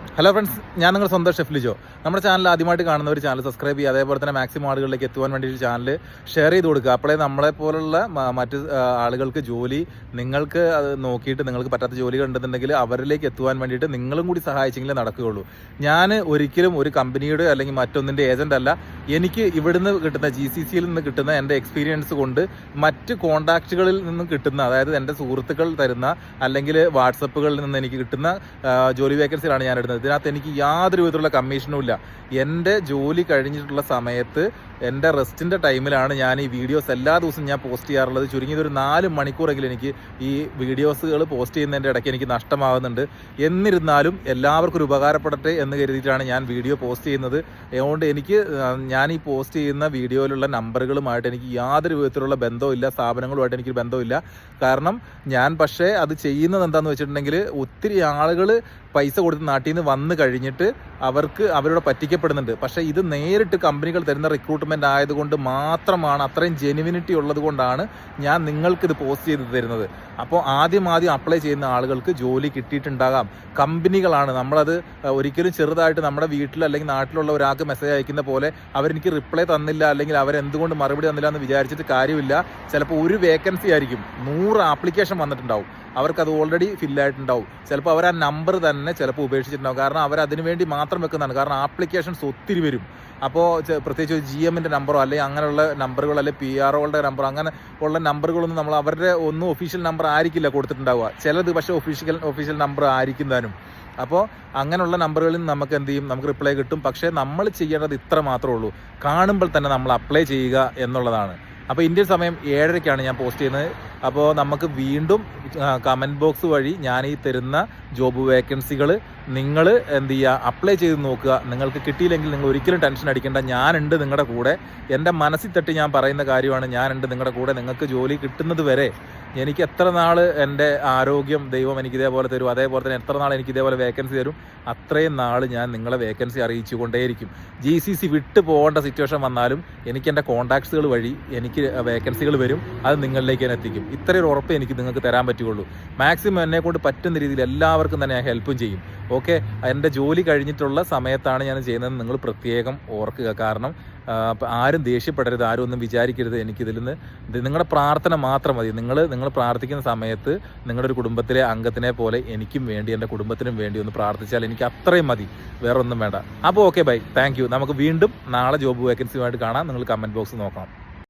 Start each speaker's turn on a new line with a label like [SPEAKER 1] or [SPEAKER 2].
[SPEAKER 1] Hello friends, ഞാൻ നിങ്ങളുടെ സ്വന്തം ഷെഫ് ലിജോ. നമ്മുടെ ചാനൽ ആദ്യമായിട്ട് കാണുന്ന ഒരു ചാനൽ സബ്സ്ക്രൈബ് ചെയ്യുക, അതേപോലെ തന്നെ മാക്സിമം ആളുകളിലേക്ക് എത്തുവാൻ വേണ്ടിയിട്ട് ചാനൽ ഷെയർ ചെയ്ത് കൊടുക്കുക. അപ്പോഴേ നമ്മളെപ്പോലുള്ള മറ്റ് ആളുകൾക്ക് ജോലി, നിങ്ങൾക്ക് അത് നോക്കിയിട്ട് നിങ്ങൾക്ക് പറ്റാത്ത ജോലി ഉണ്ടെന്നുണ്ടെങ്കിൽ അവരിലേക്ക് എത്തുവാൻ വേണ്ടിയിട്ട് നിങ്ങളും കൂടി സഹായിച്ചെങ്കിലേ നടക്കുകയുള്ളൂ. ഞാൻ ഒരിക്കലും ഒരു കമ്പനിയുടെ അല്ലെങ്കിൽ മറ്റൊന്നിൻ്റെ ഏജൻ്റ് അല്ല. എനിക്ക് ഇവിടുന്ന് കിട്ടുന്ന GCCയിൽ നിന്ന് കിട്ടുന്ന എൻ്റെ എക്സ്പീരിയൻസ് കൊണ്ട് മറ്റ് കോൺടാക്റ്റുകളിൽ നിന്നും കിട്ടുന്ന, അതായത് എൻ്റെ സുഹൃത്തുക്കൾ തരുന്ന അല്ലെങ്കിൽ വാട്സപ്പുകളിൽ നിന്ന് എനിക്ക് കിട്ടുന്ന ജോലി വേക്കൻസികളാണ് ഞാൻ ഇടുന്നത്. ഇതിനകത്ത് എനിക്ക് യാതൊരു വിധത്തിലുള്ള കമ്മീഷനും ഇല്ല. എൻ്റെ ജോലി കഴിഞ്ഞിട്ടുള്ള സമയത്ത് എൻ്റെ റെസ്റ്റിൻ്റെ ടൈമിലാണ് ഞാൻ ഈ വീഡിയോസ് എല്ലാ ദിവസവും ഞാൻ പോസ്റ്റ് ചെയ്യാറുള്ളത്. ചുരുങ്ങിയതൊരു 4 മണിക്കൂറെങ്കിലും എനിക്ക് ഈ വീഡിയോസുകൾ പോസ്റ്റ് ചെയ്യുന്നതിൻ്റെ ഇടയ്ക്ക് എനിക്ക് നഷ്ടമാകുന്നുണ്ട്. എന്നിരുന്നാലും എല്ലാവർക്കും ഒരു ഉപകാരപ്പെടട്ടെ എന്ന് കരുതിയിട്ടാണ് ഞാൻ വീഡിയോ പോസ്റ്റ് ചെയ്യുന്നത്. അതുകൊണ്ട് എനിക്ക് ഞാൻ ഈ പോസ്റ്റ് ചെയ്യുന്ന വീഡിയോയിലുള്ള നമ്പറുകളുമായിട്ട് എനിക്ക് യാതൊരു വിധത്തിലുള്ള ബന്ധവുമില്ല, സ്ഥാപനങ്ങളുമായിട്ട് എനിക്ക് ബന്ധമില്ല. കാരണം ഞാൻ പക്ഷേ അത് ചെയ്യുന്നത് എന്താണെന്ന് വെച്ചിട്ടുണ്ടെങ്കിൽ, ഒത്തിരി ആളുകൾ പൈസ കൊടുത്ത് നാട്ടിൽ നിന്ന് വന്നു കഴിഞ്ഞിട്ട് അവരോട് പറ്റിക്കപ്പെടുന്നുണ്ട്. പക്ഷേ ഇത് നേരിട്ട് കമ്പനികൾ തരുന്ന റിക്രൂട്ട്മെൻ്റ് ആയതുകൊണ്ട് മാത്രമാണ്, അത്രയും ജെനുവിനിറ്റി ഉള്ളത് കൊണ്ടാണ് ഞാൻ നിങ്ങൾക്കിത് പോസ്റ്റ് ചെയ്ത് തരുന്നത്. അപ്പോൾ ആദ്യം അപ്ലൈ ചെയ്യുന്ന ആളുകൾക്ക് ജോലി കിട്ടിയിട്ടുണ്ടാകാം. കമ്പനികളാണ്, നമ്മളത് ഒരിക്കലും ചെറുതായിട്ട് നമ്മുടെ വീട്ടിൽ അല്ലെങ്കിൽ നാട്ടിലുള്ള ഒരാൾക്ക് മെസ്സേജ് അയക്കുന്ന പോലെ അവരെനിക്ക് റിപ്ലൈ തന്നില്ല അല്ലെങ്കിൽ അവരെന്തുകൊണ്ട് മറുപടി തന്നില്ല എന്ന് വിചാരിച്ചിട്ട് കാര്യമില്ല. ചിലപ്പോൾ ഒരു വേക്കൻസി ആയിരിക്കും, 100 ആപ്ലിക്കേഷൻ വന്നിട്ടുണ്ടാവും, അവർക്കത് ഓൾറെഡി ഫില്ലായിട്ടുണ്ടാവും. ചിലപ്പോൾ അവർ ആ നമ്പർ തന്നെ ചിലപ്പോൾ ഉപേക്ഷിച്ചിട്ടുണ്ടാവും. കാരണം അവരതിനു വേണ്ടി മാത്രം വെക്കുന്നതാണ്. കാരണം ആപ്ലിക്കേഷൻസ് ഒത്തിരി വരും. അപ്പോൾ പ്രത്യേകിച്ച് ഒരു GMൻ്റെ നമ്പറോ അല്ലെങ്കിൽ അങ്ങനെയുള്ള നമ്പറുകൾ, അല്ലെങ്കിൽ PROകളുടെ നമ്പറോ അങ്ങനെ ഉള്ള നമ്പറുകളൊന്നും നമ്മൾ അവരുടെ ഒന്നും ഒഫീഷ്യൽ നമ്പർ ആയിരിക്കില്ല കൊടുത്തിട്ടുണ്ടാവുക. ചിലത് പക്ഷേ ഒഫീഷ്യൽ നമ്പർ ആയിരിക്കും താനും. അപ്പോൾ അങ്ങനെയുള്ള നമ്പറുകളിൽ നമുക്ക് എന്ത് ചെയ്യും, നമുക്ക് റിപ്ലൈ കിട്ടും. പക്ഷേ നമ്മൾ ചെയ്യേണ്ടത് ഇത്ര മാത്രമേ ഉള്ളൂ, കാണുമ്പോൾ തന്നെ നമ്മൾ അപ്ലൈ ചെയ്യുക എന്നുള്ളതാണ്. അപ്പോൾ ഇന്ത്യൻ സമയം 7:30 ഞാൻ പോസ്റ്റ് ചെയ്യുന്നത്. അപ്പോൾ നമുക്ക് വീണ്ടും കമൻറ്റ് ബോക്സ് വഴി ഞാൻ ഈ തരുന്ന ജോബ് വേക്കൻസികൾ നിങ്ങൾ എന്ത് ചെയ്യുക, അപ്ലൈ ചെയ്ത് നോക്കുക. നിങ്ങൾക്ക് കിട്ടിയില്ലെങ്കിൽ നിങ്ങൾ ഒരിക്കലും ടെൻഷൻ അടിക്കേണ്ട, ഞാനുണ്ട് നിങ്ങളുടെ കൂടെ. എൻ്റെ മനസ്സിൽ തട്ടി ഞാൻ പറയുന്ന കാര്യമാണ്, ഞാനുണ്ട് നിങ്ങളുടെ കൂടെ. നിങ്ങൾക്ക് ജോലി കിട്ടുന്നത് വരെ എനിക്ക് എത്ര നാൾ എൻ്റെ ആരോഗ്യം ദൈവം എനിക്ക് ഇതേപോലെ തരും, അതേപോലെ തന്നെ എത്ര നാൾ എനിക്ക് ഇതേപോലെ വേക്കൻസി തരും, അത്രയും നാൾ ഞാൻ നിങ്ങളെ വേക്കൻസി അറിയിച്ചു കൊണ്ടേയിരിക്കും. GCC വിട്ടു പോകേണ്ട സിറ്റുവേഷൻ വന്നാലും എനിക്ക് എൻ്റെ കോൺടാക്ട്സുകൾ വഴി എനിക്ക് വേക്കൻസികൾ വരും, അത് നിങ്ങളിലേക്ക് ഞാൻ എത്തിക്കും. ഇത്രയൊരു ഉറപ്പ് എനിക്ക് നിങ്ങൾക്ക് തരാൻ പറ്റുകയുള്ളൂ. മാക്സിമം എന്നെക്കൊണ്ട് പറ്റുന്ന രീതിയിൽ എല്ലാവർക്കും തന്നെ ഞാൻ ഹെൽപ്പും ചെയ്യും. ഓക്കെ, എൻ്റെ ജോലി കഴിഞ്ഞിട്ടുള്ള സമയത്താണ് ഞാൻ ചെയ്യുന്നത്, നിങ്ങൾ പ്രത്യേകം ഓർക്കുക. കാരണം ആരും ദേഷ്യപ്പെടരുത്, ആരും ഒന്നും വിചാരിക്കരുത്. എനിക്കിതിൽ നിന്ന് നിങ്ങളുടെ പ്രാർത്ഥന മാത്രം മതി. നിങ്ങൾ പ്രാർത്ഥിക്കുന്ന സമയത്ത് നിങ്ങളുടെ ഒരു കുടുംബത്തിലെ അംഗത്തിനെ പോലെ എനിക്കും വേണ്ടി, എൻ്റെ കുടുംബത്തിനും വേണ്ടി ഒന്ന് പ്രാർത്ഥിച്ചാൽ എനിക്ക് അത്രയും മതി, വേറെ ഒന്നും വേണ്ട. അപ്പോൾ ഓക്കെ, ബൈ, താങ്ക് യു. നമുക്ക് വീണ്ടും നാളെ ജോബ് വേക്കൻസിയുമായിട്ട് കാണാം. നിങ്ങൾ കമൻറ്റ് ബോക്സ് നോക്കണം.